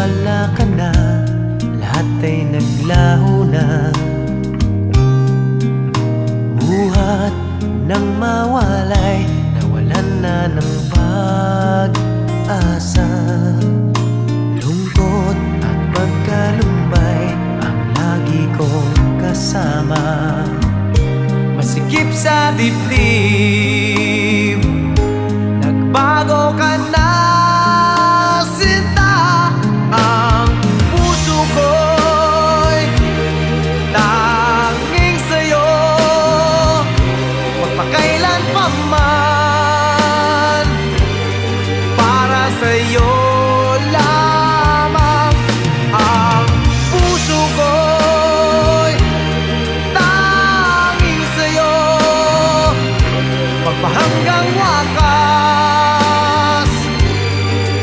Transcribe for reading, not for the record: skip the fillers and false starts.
wala ka na, lahat ay naglaho na. Buhat ng mawalay, nawalan na ng pag-asa. Lungkot at pagkalumbay ang lagi kong kasama. Masikip sa dibdib